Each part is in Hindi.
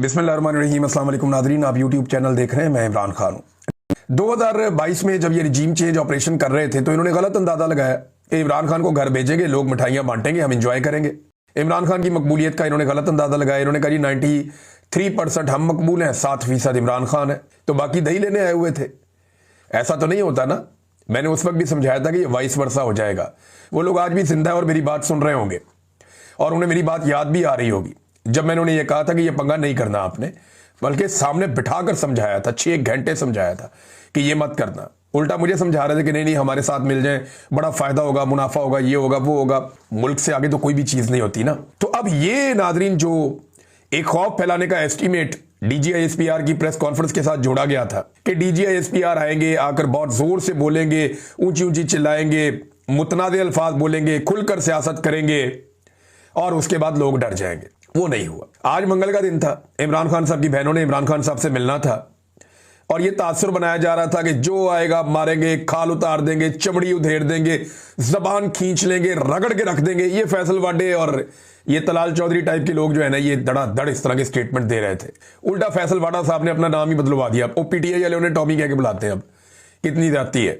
बिस्मिल्लाहिर्रहमानिर्रहीम। अस्सलाम वालेकुम नादरीन, आप यूट्यूब चैनल देख रहे हैं। मैं इमरान खान हूँ। 2022 में जब ये रिजीम चेंज ऑपरेशन कर रहे थे तो इन्होंने गलत अंदाजा लगाया कि इमरान खान को घर भेजेंगे, लोग मिठाइयाँ बांटेंगे, हम इंजॉय करेंगे। इमरान खान की मकबूलियत का इन्होंने गलत अंदाजा लगाया। इन्होंने कहा जी 93% हम मकबूल हैं, 7% इमरान खान है, तो बाकी दही लेने आए हुए थे। ऐसा तो नहीं होता ना। मैंने उस वक्त भी समझाया था कि ये वाइस वर्सा हो जाएगा। वो लोग आज भी जिंदा है और मेरी बात सुन रहे होंगे और उन्हें मेरी बात याद भी आ रही होगी जब मैंने उन्हें यह कहा था कि यह पंगा नहीं करना आपने, बल्कि सामने बिठाकर समझाया था, 6 घंटे समझाया था कि ये मत करना। उल्टा मुझे समझा रहे थे कि नहीं नहीं हमारे साथ मिल जाए, बड़ा फायदा होगा, मुनाफा होगा, ये होगा वो होगा। मुल्क से आगे तो कोई भी चीज नहीं होती ना। तो अब ये नादरीन जो एक खौफ फैलाने का एस्टीमेट DGISPR की प्रेस कॉन्फ्रेंस के साथ जोड़ा गया था कि DGISPR आएंगे, आकर बहुत जोर से बोलेंगे, ऊंची ऊंची चिल्लाएंगे, मुतनादे अल्फाज बोलेंगे, खुलकर सियासत करेंगे और उसके बाद लोग डर जाएंगे। वो नहीं हुआ। आज मंगल का दिन था, इमरान खान साहब की बहनों ने इमरान खान साहब से मिलना था और ये तासुर बनाया जा रहा था कि जो आएगा मारेंगे, खाल उतार देंगे, चमड़ी उधेड़ देंगे, जबान खींच लेंगे, रगड़ के रख देंगे। ये फैसल वाडे और ये तलाल चौधरी टाइप के लोग जो है ना, ये धड़ाधड़ इस तरह के स्टेटमेंट दे रहे थे। उल्टा फैसल वाडा साहब ने अपना नाम ही बदलवा दिया। वो PTI वाले उन्हें टॉमी कह के बुलाते हैं। अब कितनी जाती है,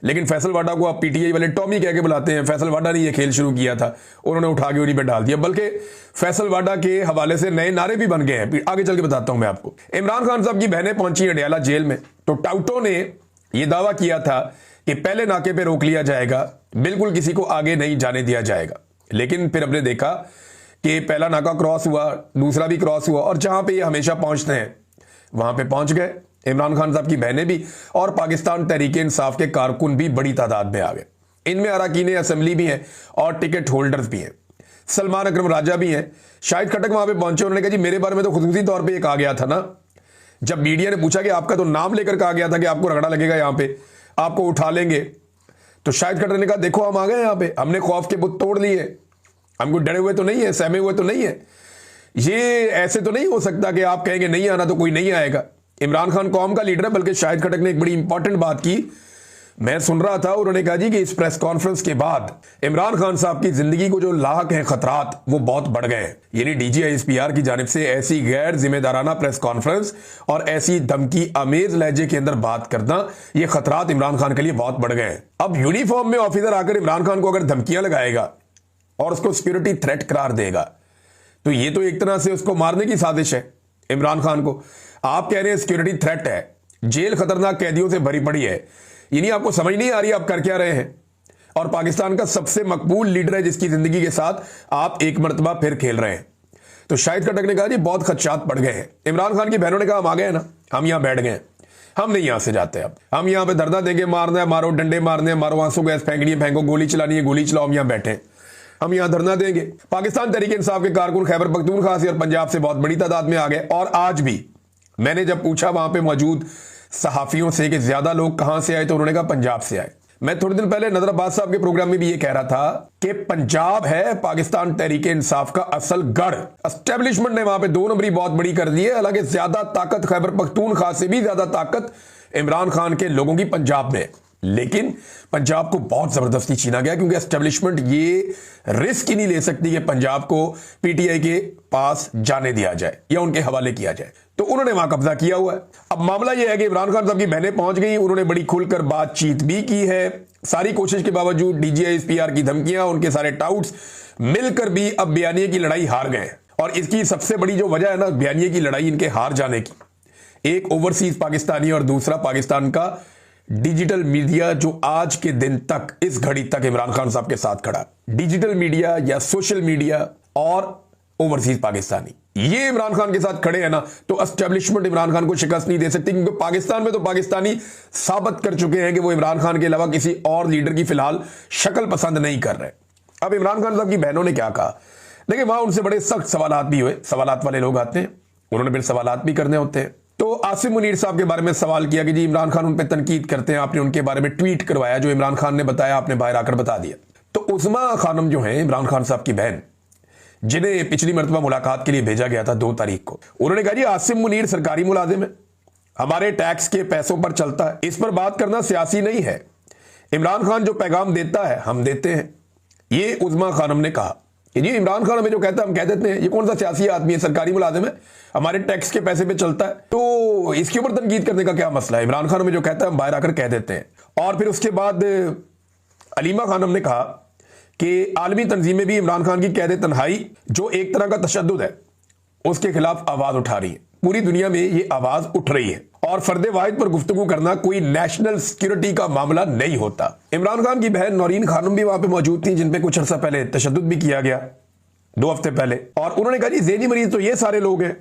लेकिन फैसल वाडा को आप PTI वाले टॉमी कह के बुलाते हैं। फैसल वाडा ने ये खेल शुरू किया था, उन्होंने उठा के उन्हीं पे डाल दिया। बल्कि फैसल वाडा के हवाले से नए नारे भी बन गए हैं, आगे चल के बताता हूं मैं आपको। इमरान खान साहब की बहनें पहुंची अडयाला जेल में, तो टाउटों ने यह दावा किया था कि पहले नाके पे रोक लिया जाएगा, बिल्कुल किसी को आगे नहीं जाने दिया जाएगा। लेकिन फिर हमने देखा कि पहला नाका क्रॉस हुआ, दूसरा भी क्रॉस हुआ और जहां पर ये हमेशा पहुंचते हैं वहां पर पहुंच गए। इमरान खान साहब की बहनें भी और पाकिस्तान तहरीक इंसाफ के कारकुन भी बड़ी तादाद में आ गए। इनमें अरकान असेंबली भी हैं और टिकट होल्डर्स भी हैं। सलमान अकरम राजा भी हैं। शाहिद खट्टक वहां पे पहुंचे, उन्होंने कहा जी मेरे बारे में तो खुसूसी तौर पे एक आ गया था ना, जब मीडिया ने पूछा कि आपका तो नाम लेकर कहा गया था कि आपको रगड़ा लगेगा, यहां पे आपको उठा लेंगे, तो शाहिद खट्टक ने कहा देखो हम आ गए, यहां पे हमने खौफ के बुत तोड़ लिए, हमको डरे हुए तो नहीं है, सहमे हुए तो नहीं है। ये ऐसे तो नहीं हो सकता कि आप कहेंगे नहीं आना तो कोई नहीं आएगा। इमरान खान कौम का लीडर है। बल्कि शाहिद खट्टक ने एक बड़ी इंपॉर्टेंट बात की, मैं सुन रहा था, उन्होंने कहा जी कि इस प्रेस कॉन्फ्रेंस के बाद इमरान खान साहब की जिंदगी को जो लाक हैं खतरात, वो बहुत बढ़ गए हैं। यानी DGISPR की जानिब से ऐसी गैर जिम्मेदाराना प्रेस कॉन्फ्रेंस और ऐसी धमकी आमेज लहजे के अंदर बात करना, ये खतरात इमरान खान के लिए बहुत बढ़ गए हैं। अब यूनिफॉर्म में ऑफिसर आकर इमरान खान को अगर धमकियां लगाएगा और उसको सिक्योरिटी थ्रेट करार देगा, तो ये तो एक तरह से उसको मारने की साजिश है इमरान खान को। आप कह रहे हैं सिक्योरिटी थ्रेट है, जेल खतरनाक कैदियों से भरी पड़ी है, यानी आपको समझ नहीं आ रही आप कर क्या रहे हैं। और पाकिस्तान का सबसे मकबूल लीडर है जिसकी जिंदगी के साथ आप एक मरतबा फिर खेल रहे हैं। तो शाहिद खट्टक ने कहा जी बहुत खदशात पड़ गए हैं। इमरान खान की बहनों ने कहा हम आ गए ना, हम यहां बैठ गए, हम नहीं यहां से जाते। अब हम यहां पे धरना देंगे, मारना है मारो, डंडे मारने हैं मारो, आंसू गैस फेंकनी है फेंको, गोली चलानी है गोली चलाओ, हम यहां बैठे, हम यहां धरना देंगे। पाकिस्तान तहरीक इंसाफ के कारकुन खैबर पख्तूनख्वा से और पंजाब से बहुत बड़ी तादाद में आ गए। और आज भी मैंने जब पूछा वहां पे मौजूद सहाफियों से कि ज्यादा लोग कहां से आए, तो उन्होंने कहा पंजाब से आए। मैं थोड़े दिन पहले नजर अब्बास साहब के प्रोग्राम में भी ये कह रहा था कि पंजाब है पाकिस्तान तहरीक इंसाफ का असल गढ़। एस्टेब्लिशमेंट ने वहां पे 2 नंबरी बहुत बड़ी कर दी है। हालांकि ज्यादा ताकत खैबर पख्तूनख्वा से भी ज्यादा ताकत इमरान खान के लोगों की पंजाब में, लेकिन पंजाब को बहुत जबरदस्ती छीना गया क्योंकि एस्टेब्लिशमेंट ये रिस्क ही नहीं ले सकती कि पंजाब को PTI के पास जाने दिया जाए या उनके हवाले किया जाए, तो उन्होंने वहां कब्जा किया हुआ है। अब मामला यह है कि इमरान खान साहब की बहनें पहुंच गई, उन्होंने बड़ी खुलकर बातचीत भी की है। सारी कोशिश के बावजूद DGISPR की धमकियां, उनके सारे टाउट्स मिलकर भी अब बयानिए की लड़ाई हार गए। और इसकी सबसे बड़ी जो वजह है ना बयानिए की लड़ाई इनके हार जाने की, एक ओवरसीज पाकिस्तानी और दूसरा पाकिस्तान का डिजिटल मीडिया, जो आज के दिन तक, इस घड़ी तक इमरान खान साहब के साथ खड़ा। डिजिटल मीडिया या सोशल मीडिया और ओवरसीज पाकिस्तानी, ये इमरान खान के साथ खड़े हैं ना, तो एस्टेब्लिशमेंट इमरान खान को शिकस्त नहीं दे सकती। क्योंकि पाकिस्तान में तो पाकिस्तानी साबित कर चुके हैं कि वो इमरान खान के अलावा किसी और लीडर की फिलहाल शक्ल पसंद नहीं कर रहे। अब इमरान खान साहब की बहनों ने क्या कहा, देखिए वहां उनसे बड़े सख्त सवालात भी हुए। सवालात वाले लोग आते हैं, उन्होंने फिर सवालात भी करने होते हैं। तो आसिम मुनीर साहब के बारे में सवाल किया कि जी इमरान खान उन पर तनकीद करते हैं, आपने उनके बारे में ट्वीट करवाया, जो इमरान खान ने बताया आपने बाहर आकर बता दिया। तो उस्मा खानम जो है इमरान खान साहब की बहन, जिन्हें पिछली मरतबा मुलाकात के लिए भेजा गया था 2 तारीख को, उन्होंने कहा जी आसिम मुनीर सरकारी मुलाजिम है, हमारे टैक्स के पैसों पर चलता है, इस पर बात करना सियासी नहीं है, इमरान खान जो पैगाम देता है हम देते हैं। ये उस्मा खानम ने कहा कि जी इमरान खान हमें जो कहता है हम कह देते हैं, ये कौन सा सियासी आदमी है, सरकारी मुलाजिम है, हमारे टैक्स के पैसे पे चलता है, तो इसके ऊपर तनकीद करने का क्या मसला है? इमरान खान हमें जो कहता है हम बाहर आकर कह देते हैं। और फिर उसके बाद अलीमा खानम ने कहा कि आलमी तंजीमें भी इमरान खान की कैद तन्हाई जो एक तरह का तशद्दुद है उसके खिलाफ आवाज उठा रही है। पूरी दुनिया में ये आवाज उठ रही है और फर्दे वाहिद पर गुफ्तगू करना कोई नेशनल सिक्योरिटी का मामला नहीं होता। इमरान खान की बहन नौरीन खानम भी वहां पे मौजूद थी, जिन पे कुछ अर्सा पहले तशद्दुद भी किया गया 2 हफ्ते पहले, और उन्होंने कहा जी ज़हनी मरीज तो ये सारे लोग हैं।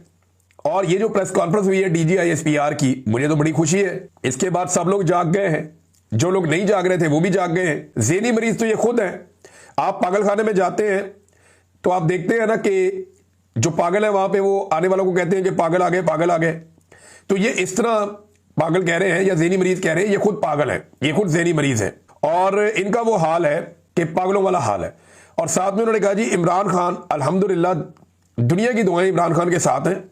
और ये जो प्रेस कॉन्फ्रेंस हुई है DGISPR की, मुझे तो बड़ी खुशी है। इसके बाद सब लोग जाग गए हैं, जो लोग नहीं जाग रहे थे वो भी जाग गए हैं। ज़हनी मरीज तो ये खुद है। आप पागल खाने में जाते हैं तो आप देखते हैं ना कि जो पागल है वहां पे वो आने वालों को कहते हैं कि पागल आ गए, पागल आ गए। तो ये इस तरह पागल कह रहे हैं या ज़हनी मरीज कह रहे हैं, ये खुद पागल है, ये खुद ज़हनी मरीज है। और इनका वो हाल है कि पागलों वाला हाल है। और साथ में उन्होंने कहा जी इमरान खान अल्हम्दुलिल्लाह, दुनिया की दुआएं इमरान खान के साथ हैं।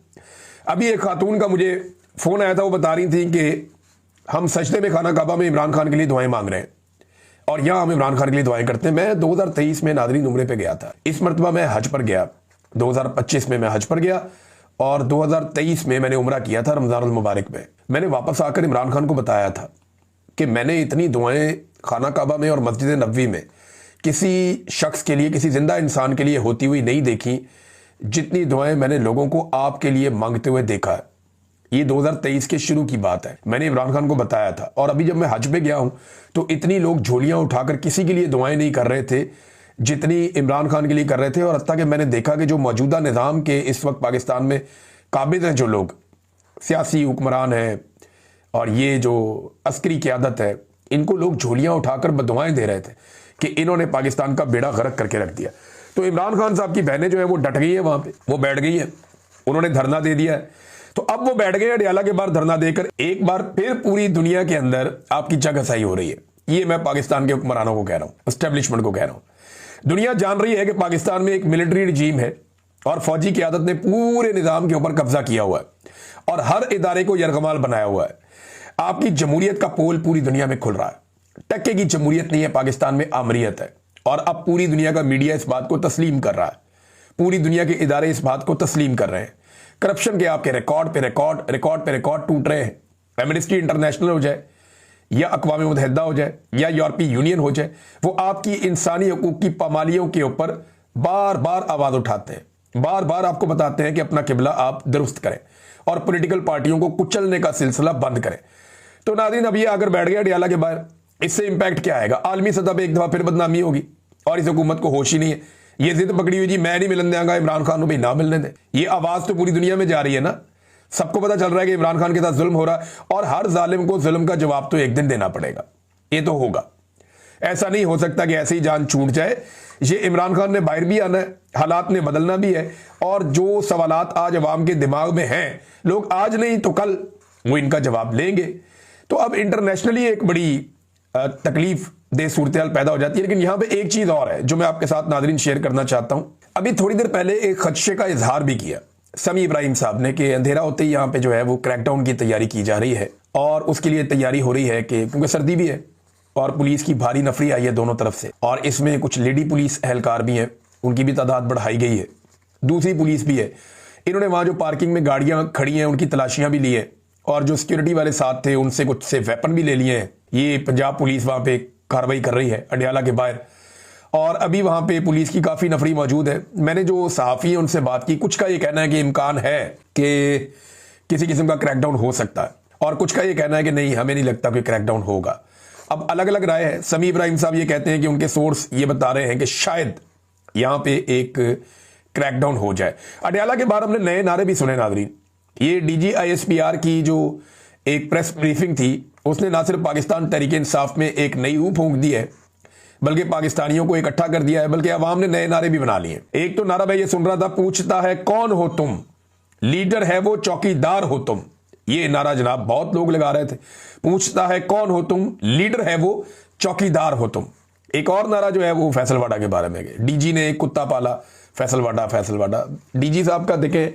अभी एक खातून का मुझे फोन आया था, वो बता रही थी कि हम सजदे में खाना काबा में इमरान खान के लिए दुआएं मांग रहे हैं और यहां हम इमरान खान के लिए दुआएं करते हैं। मैं 2023 में नादरीन उम्रे पे गया था। इस मरतबा मैं हज पर गया, 2025 में मैं हज पर गया और 2023 में मैंने उम्रा किया था रमजान मुबारक में। मैंने वापस आकर इमरान खान को बताया था कि मैंने इतनी दुआएं खाना काबा में और मस्जिद नबवी में किसी शख्स के लिए, किसी जिंदा इंसान के लिए होती हुई नहीं देखी जितनी दुआएं मैंने लोगों को आपके लिए मांगते हुए देखा है। ये 2023 के शुरू की बात है, मैंने इमरान खान को बताया था। और अभी जब मैं हज पे गया हूं तो इतनी लोग झोलियां उठाकर किसी के लिए दुआएं नहीं कर रहे थे जितनी इमरान खान के लिए कर रहे थे। और हत्ता कि मैंने देखा कि जो मौजूदा निज़ाम के इस वक्त पाकिस्तान में काबिज हैं, जो लोग सियासी हुक्मरान हैं और ये जो अस्करी क़यादत है, इनको लोग झोलियां उठाकर बदुआएं दे रहे थे कि इन्होंने पाकिस्तान का बेड़ा गर्क करके रख दिया। तो इमरान खान साहब की बहनें जो है वो डट गई है, वहां पे वो बैठ गई है, उन्होंने धरना दे दिया है। तो अब वो बैठ गए अडियाला के बाहर धरना देकर। एक बार फिर पूरी दुनिया के अंदर आपकी जगहसाई हो रही है। ये मैं पाकिस्तान के हुक्मरानों को कह रहा हूं, एस्टेब्लिशमेंट को कह रहा हूं। दुनिया जान रही है कि पाकिस्तान में एक मिलिट्री रिजीम है और फौजी क़यादत ने पूरे निज़ाम के ऊपर कब्जा किया हुआ है और हर इदारे को यरगमाल बनाया हुआ है। आपकी जमहूरियत का पोल पूरी दुनिया में खुल रहा है। टक्के की जमहूरियत नहीं है, पाकिस्तान में आमरीयत है। और अब पूरी दुनिया का मीडिया इस बात को तस्लीम कर रहा है, पूरी दुनिया के इदारे इस बात को तस्लीम कर रहे हैं। करप्शन के आपके रिकॉर्ड पे रिकॉर्ड टूट रहे हैं। एमनेस्टी इंटरनेशनल हो जाए या अक़वाम मुत्तहिदा हो जाए या यूरोपीय यूनियन हो जाए, वो आपकी इंसानी हकूक़ की पामालियों के ऊपर बार बार आवाज़ उठाते हैं, बार बार आपको बताते हैं कि अपना किबला आप दुरुस्त करें और पॉलिटिकल पार्टियों को कुचलने का सिलसिला बंद करें। तो नाज़रीन, अब ये आकर बैठ गया अडियाला के बाहर, इससे इंपैक्ट क्या आएगा? आलमी सतह पर एक दफ़ा फिर बदनामी होगी और इस हुकूमत को होश ही नहीं है। ये जिद पकड़ी हुई जी मैं नहीं मिलने देंगे इमरान खान को, भाई ना मिलने दे। ये आवाज़ तो पूरी दुनिया में जा रही है ना, सबको पता चल रहा है कि इमरान खान के साथ जुल्म हो रहा है और हर जालिम को जुल्म का जवाब तो एक दिन देना पड़ेगा। ये तो होगा, ऐसा नहीं हो सकता कि ऐसे ही जान छूट जाए। ये इमरान खान ने बाहर भी आना है, हालात ने बदलना भी है और जो सवालात आज अवाम के दिमाग में हैं, लोग आज नहीं तो कल वो इनका जवाब लेंगे। तो अब इंटरनेशनली एक बड़ी तकलीफ दे सूरत हाल पैदा हो जाती है। लेकिन यहां पे एक चीज और है जो मैं आपके साथ नाज़रीन शेयर करना चाहता हूं। अभी थोड़ी देर पहले एक खदशे का इजहार भी किया समी इब्राहिम साहब ने कि अंधेरा होते ही यहाँ पे जो है वो क्रैकडाउन की तैयारी की जा रही है और उसके लिए तैयारी हो रही है कि क्योंकि सर्दी भी है और पुलिस की भारी नफरी आई है दोनों तरफ से और इसमें कुछ लेडी पुलिस एहलकार भी हैं, उनकी भी तादाद बढ़ाई गई है, दूसरी पुलिस भी है। इन्होंने वहाँ जो पार्किंग में गाड़ियाँ खड़ी हैं उनकी तलाशियाँ भी ली हैं और जो सिक्योरिटी वाले साथ थे उनसे कुछ से वेपन भी ले लिए हैं। ये पंजाब पुलिस वहाँ पे कार्रवाई कर रही है अडियाला के बाहर और अभी वहाँ पे पुलिस की काफ़ी नफरी मौजूद है। मैंने जो सहाफ़ी हैं उनसे बात की, कुछ का ये कहना है कि इम्कान है कि किसी किस्म का क्रैकडाउन हो सकता है और कुछ का ये कहना है कि नहीं, हमें नहीं लगता कि क्रैकडाउन होगा। अब अलग अलग राय है। समी इब्राहिम साहब ये कहते हैं कि उनके सोर्स ये बता रहे हैं कि शायद यहाँ पे एक क्रैकडाउन हो जाए। अडियाला के बाहर हमने नए नारे भी सुने नाज़रीन। ये DGISPR की जो एक प्रेस ब्रीफिंग थी उसने ना सिर्फ पाकिस्तान तहरीक इंसाफ में एक नई रूह फूंक दी है बल्कि पाकिस्तानियों को इकट्ठा कर दिया है, बल्कि अवाम ने नए नारे भी बना लिए। एक तो नारा मैं ये सुन रहा था, पूछता है कौन हो तुम, लीडर है वो चौकीदार हो तुम। ये नारा जनाब बहुत लोग लगा रहे थे, पूछता है कौन हो तुम, लीडर है वो चौकीदार हो तुम। एक और नारा जो है वो फैसलवाडा के बारे में, DG ने एक कुत्ता पाला, फैसलवाडा। DG साहब का देखें,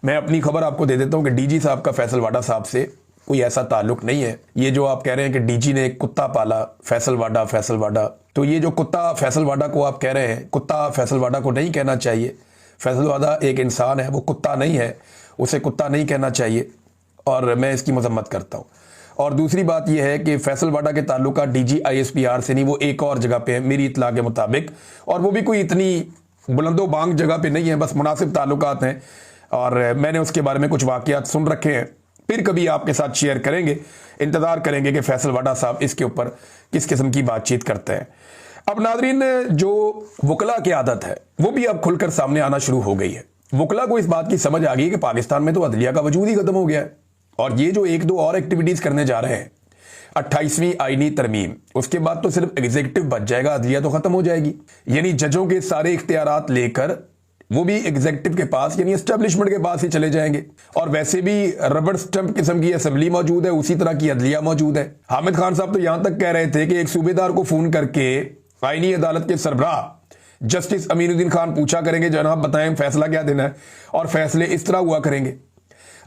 मैं अपनी खबर आपको दे देता हूं कि DG साहब का फैसलवाडा साहब से कोई ऐसा ताल्लुक नहीं है। ये जो आप कह रहे हैं कि डीजी ने एक कुत्ता पाला फैसल वाडा, तो ये जो कुत्ता फैसल वाडा को आप कह रहे हैं, कुत्ता फैसल वाडा को नहीं कहना चाहिए। फैसल वाडा एक इंसान है, वो कुत्ता नहीं है, उसे कुत्ता नहीं कहना चाहिए और मैं इसकी मजम्मत करता हूँ। और दूसरी बात यह है कि फैसल वाडा के ताल्लुका डीजी ISPR से नहीं, वो एक और जगह पे है मेरी इत्तला के मुताबिक, और वो भी कोई इतनी बुलंदो बांग जगह पे नहीं है, बस मुनासिब ताल्लुकात हैं। और मैंने उसके बारे में कुछ वाकयात सुन रखे हैं, फिर कभी आपके साथ शेयर करेंगे। इंतज़ार करेंगे कि फैसल वाडा साहब इसके ऊपर किस किस्म की बातचीत करते हैं। अब नादरीन, जो वकला की आदत है वो भी अब खुलकर सामने आना शुरू हो गई है। वकला को इस बात की समझ आ गई कि पाकिस्तान में तो अदलिया का वजूद ही खत्म हो गया है, और ये जो एक दो और एक्टिविटीज करने जा रहे हैं, 28वीं आईनी तरमीम, उसके बाद तो सिर्फ एग्जीक्यूटिव बच जाएगा, अदलिया तो खत्म हो जाएगी। यानी जजों के सारे इख्तियारात लेकर वो भी एग्जीक्यूटिव के पास यानी एस्टेब्लिशमेंट के पास ही चले जाएंगे। और वैसे भी रबड़ स्टंप किस्म की असेंबली मौजूद है, उसी तरह की अदलिया मौजूद है। हामिद खान साहब तो यहां तक कह रहे थे कि एक सूबेदार को फोन करके आईनी अदालत के सरबराह जस्टिस अमीनुद्दीन खान पूछा करेंगे, जनाब बताएं फैसला क्या देना है, और फैसले इस तरह हुआ करेंगे।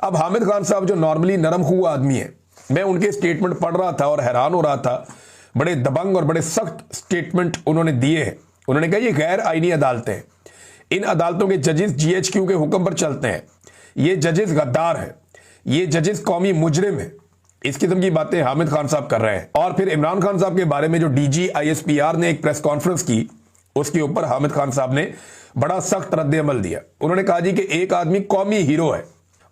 अब हामिद खान साहब जो नॉर्मली नरम हुआ आदमी है, मैं उनके स्टेटमेंट पढ़ रहा था और हैरान हो रहा था। बड़े दबंग और बड़े सख्त स्टेटमेंट उन्होंने दिए हैं। उन्होंने कहा ये गैर आईनी अदालतें हैं, इन अदालतों के जजेस GHQ के हुक्म पर चलते हैं, ये जजेस गद्दार हैं, ये जजेस कौमी मुजरिम है। इस किस्म की बातें हामिद खान साहब कर रहे हैं। और फिर इमरान खान साहब के बारे में जो DG ISPR ने एक प्रेस कॉन्फ्रेंस की, उसके ऊपर हामिद खान साहब ने बड़ा सख्त रद्द-ए-अमल दिया। उन्होंने कहा जी कि एक आदमी कौमी हीरो है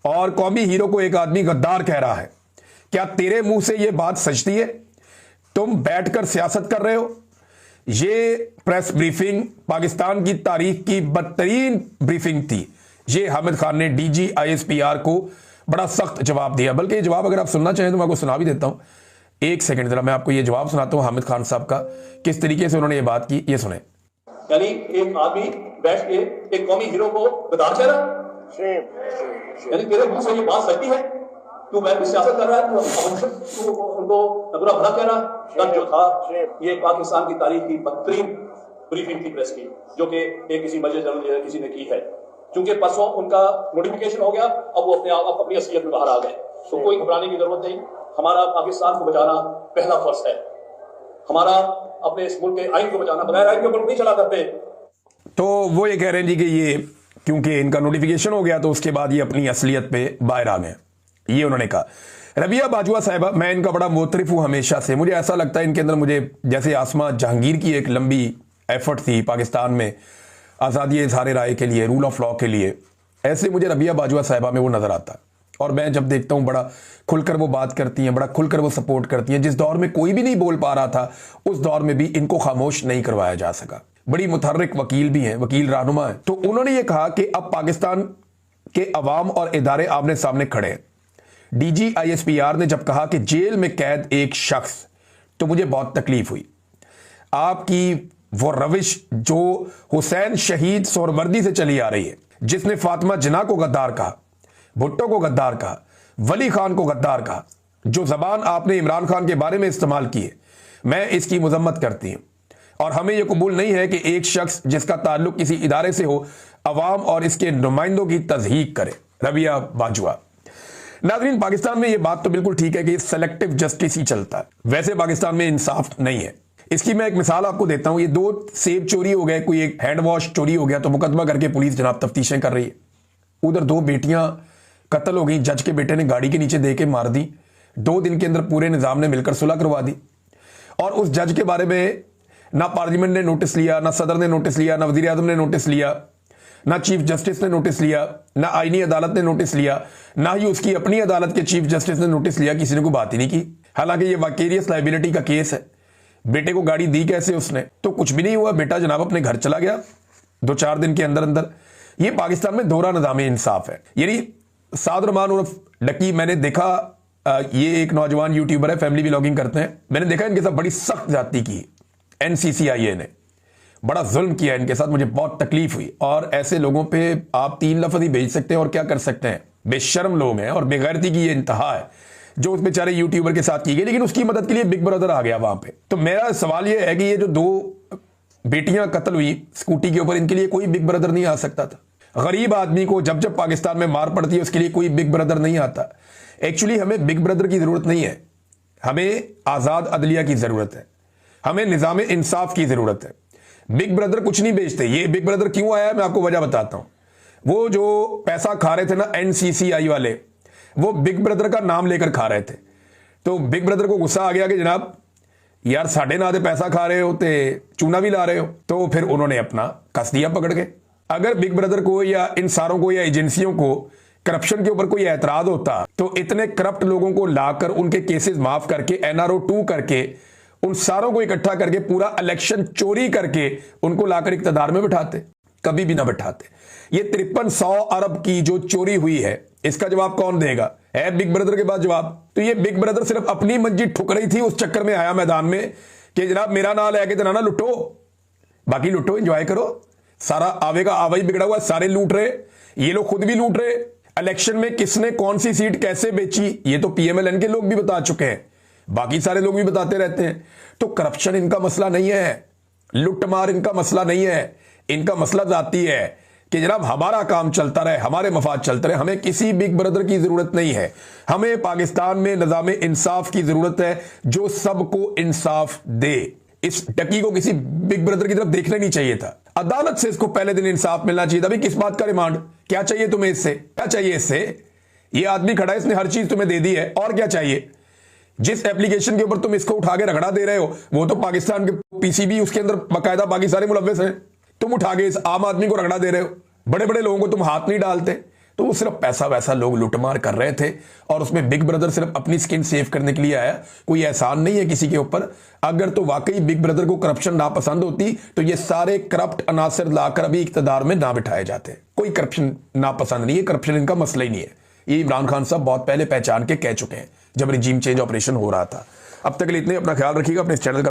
और कौमी हीरो को एक आदमी गद्दार कह रहा है। क्या तेरे मुंह से यह बात सचती है? तुम बैठकर सियासत कर रहे हो? ये प्रेस ब्रीफिंग पाकिस्तान की तारीख की बदतरीन ब्रीफिंग थी। ये हामिद खान ने DG ISPR को बड़ा सख्त जवाब दिया। बल्कि ये जवाब अगर आप सुनना चाहें तो मैं आपको सुना भी देता हूं। एक सेकंड जरा मैं आपको ये जवाब सुनाता हूं हामिद खान साहब का, किस तरीके से उन्होंने ये बात की, ये सुने। यानी एक आदमी बैठ के एक कौमी हीरो को गद्दार कह रहा, यानी तेरे मुंह से ये बात सच्ची है? तू मैं सियासत कर रहा है, तू उनको बुरा भला कह रहा। कल जो था ये पाकिस्तान की तारीख की बदतरीन ब्रीफिंग थी प्रेस की, जो कि एक किसी मजलिस जर्नल किसी ने की है। क्योंकि परसों उनका नोटिफिकेशन हो गया, अब वो अपने आप अपनी असलियत में बाहर आ गए। तो कोई घबराने की जरूरत नहीं। हमारा पाकिस्तान को बचाना पहला फर्ज है, हमारा अपने इस मुल्क के आइन को बचाना। बगैर आइन के मुल्क नहीं चला करते। तो वो ये कह रहे हैं जी कि ये क्योंकि इनका नोटिफिकेशन हो गया तो उसके बाद ये अपनी असलियत पे बाहर आ गए, ये उन्होंने कहा। रबिया बाजवा साहिबा, मैं इनका बड़ा मोतरिफ हूं हमेशा से। मुझे ऐसा लगता है इनके अंदर, मुझे जैसे आसमा जहांगीर की एक लंबी एफर्ट थी पाकिस्तान में आज़ादी इज़हार राय के लिए, रूल ऑफ लॉ के लिए, ऐसे मुझे रबिया बाजवा साहिबा में वो नजर आता। और मैं जब देखता हूं बड़ा खुलकर वो बात करती हैं, बड़ा खुलकर वो सपोर्ट करती हैं। जिस दौर में कोई भी नहीं बोल पा रहा था, उस दौर में भी इनको खामोश नहीं करवाया जा सका। बड़ी मुतहर्रिक वकील भी हैं, वकील रहनुमा है। तो उन्होंने ये कहा कि अब पाकिस्तान के अवाम और इदारे आमने सामने खड़े हैं। DG ISPR ने जब कहा कि जेल में कैद एक शख्स, तो मुझे बहुत तकलीफ हुई। आपकी वो रविश जो हुसैन शहीद सोहरवर्दी से चली आ रही है, जिसने फातिमा जिन्ना को गद्दार कहा, भुट्टो को गद्दार कहा, वली खान को गद्दार कहा, जो जबान आपने इमरान खान के बारे में इस्तेमाल की है, मैं इसकी मजम्मत करती हूं। और हमें यह कबूल नहीं है कि एक शख्स जिसका ताल्लुक किसी इदारे से हो, अवाम और इसके नुमाइंदों की तज़हीक करे। रबिया बाजवा। नाज़रीन, पाकिस्तान में यह बात तो बिल्कुल ठीक है कि सेलेक्टिव जस्टिस ही चलता है। वैसे पाकिस्तान में इंसाफ नहीं है। इसकी मैं एक मिसाल आपको देता हूं। ये 2 सेब चोरी हो गए, कोई एक हैंड वॉश चोरी हो गया, तो मुकदमा करके पुलिस जनाब तफ्तीशें कर रही है। उधर 2 बेटियां कत्ल हो गई, जज के बेटे ने गाड़ी के नीचे दे के मार दी। 2 दिन के अंदर पूरे निजाम ने मिलकर सुलह करवा दी। और उस जज के बारे में ना पार्लियामेंट ने नोटिस लिया, ना सदर ने नोटिस लिया, ना वजीर आजम ने नोटिस लिया, ना चीफ जस्टिस ने नोटिस लिया, ना आईनी अदालत ने नोटिस लिया, ना ही उसकी अपनी अदालत के चीफ जस्टिस ने नोटिस लिया। किसी ने कोई बात ही नहीं की। हालांकि ये वाकेरियस लाइबिलिटी का केस है। बेटे को गाड़ी दी कैसे उसने, तो कुछ भी नहीं हुआ। बेटा जनाब अपने घर चला गया 2-4 दिन के अंदर अंदर। ये पाकिस्तान में दोहरा निज़ाम इंसाफ है। यानी साद रहमान उर्फ डक्की, मैंने देखा, ये एक नौजवान यूट्यूबर है, फैमिली व्लॉगिंग करते हैं। मैंने देखा इनके साथ बड़ी सख्त जाती की NCCIA ने, बड़ा जुल्म किया इनके साथ। मुझे बहुत तकलीफ हुई। और ऐसे लोगों पे आप 3 लफ्ज़ ही भेज सकते हैं और क्या कर सकते हैं। बेशर्म लोग हैं और बेगैरती की ये इंतहा है जो उस बेचारे यूट्यूबर के साथ की गई। लेकिन उसकी मदद के लिए बिग ब्रदर आ गया वहां पे। तो मेरा सवाल ये है कि ये जो 2 बेटियां कत्ल हुई स्कूटी के ऊपर, इनके लिए कोई बिग ब्रदर नहीं आ सकता था? गरीब आदमी को जब जब पाकिस्तान में मार पड़ती है उसके लिए कोई बिग ब्रदर नहीं आता। एक्चुअली हमें बिग ब्रदर की जरूरत नहीं है, हमें आजाद अदलिया की जरूरत है, हमें निजाम इंसाफ की जरूरत है। बिग ब्रदर कुछ नहीं बेचते। ये बिग ब्रदर क्यों आया मैं आपको वजह बताता हूं। वो जो पैसा खा रहे थे ना एनसीसीआई वाले, वो बिग ब्रदर का नाम लेकर खा रहे थे। तो बिग ब्रदर को गुस्सा आ गया कि जनाब यार साढ़े ना दे पैसा खा रहे हो ते चूना भी ला रहे हो, तो फिर उन्होंने अपना कस दिया पकड़ के। अगर बिग ब्रदर को या इन सारों को या एजेंसियों को करप्शन के ऊपर कोई एतराज होता तो इतने करप्ट लोगों को लाकर उनके केसेस माफ करके NRO 2 करके उन सारों को इकट्ठा करके पूरा इलेक्शन चोरी करके उनको लाकर इक्तदार में बिठाते, कभी भी ना बिठाते। ये 5300 अरब की जो चोरी हुई है इसका जवाब कौन देगा? है बिग ब्रदर के पास जवाब। तो ये बिग ब्रदर सिर्फ अपनी मंजी ठुक रही थी, उस चक्कर में आया मैदान में कि जनाब मेरा नाम लेके तो ना लुटो, बाकी लुटो एंजॉय करो। सारा आवेगा आवाई बिगड़ा हुआ, सारे लूट रहे, ये लोग खुद भी लूट रहे। इलेक्शन में किसने कौन सी सीट कैसे बेची ये तो PMLN के लोग भी बता चुके हैं, बाकी सारे लोग भी बताते रहते हैं। तो करप्शन इनका मसला नहीं है, लुटमार इनका मसला नहीं है, इनका मसला जाती है कि जनाब हमारा काम चलता रहे, हमारे मफाद चलते रहे, हमें किसी बिग ब्रदर की जरूरत नहीं है। हमें पाकिस्तान में निजाम इंसाफ की जरूरत है जो सबको इंसाफ दे। इस डकी को किसी बिग ब्रदर की तरफ देखना नहीं चाहिए था, अदालत से इसको पहले दिन इंसाफ मिलना चाहिए था। भाई किस बात का रिमांड, क्या चाहिए तुम्हें इससे, क्या चाहिए इससे? ये आदमी खड़ा है, इसने हर चीज तुम्हें दे दी है, और क्या चाहिए? जिस एप्लीकेशन के ऊपर तुम इसको उठा के रगड़ा दे रहे हो वो तो पाकिस्तान के PCB उसके अंदर बाकायदा बाकी सारे मुलव्वस हैं, तुम उठा के इस आम आदमी को रगड़ा दे रहे हो। बड़े बड़े लोगों को तुम हाथ नहीं डालते। तो वो सिर्फ पैसा वैसा लोग लुटमार कर रहे थे और उसमें बिग ब्रदर सिर्फ अपनी स्किन सेव करने के लिए आया, कोई एहसान नहीं है किसी के ऊपर। अगर तो वाकई बिग ब्रदर को करप्शन ना पसंद होती तो ये सारे करप्ट अनासर लाकर अभी इक्तदार में ना बिठाए जाते। कोई करप्शन ना पसंद नहीं है, करप्शन इनका मसला ही नहीं है। ये इमरान खान साहब बहुत पहले पहचान के कह चुके हैं जब रिजीम चेंज ऑपरेशन हो रहा था। अब तक के लिए इतने, अपना ख्याल रखिएगा, अपने इस चैनल का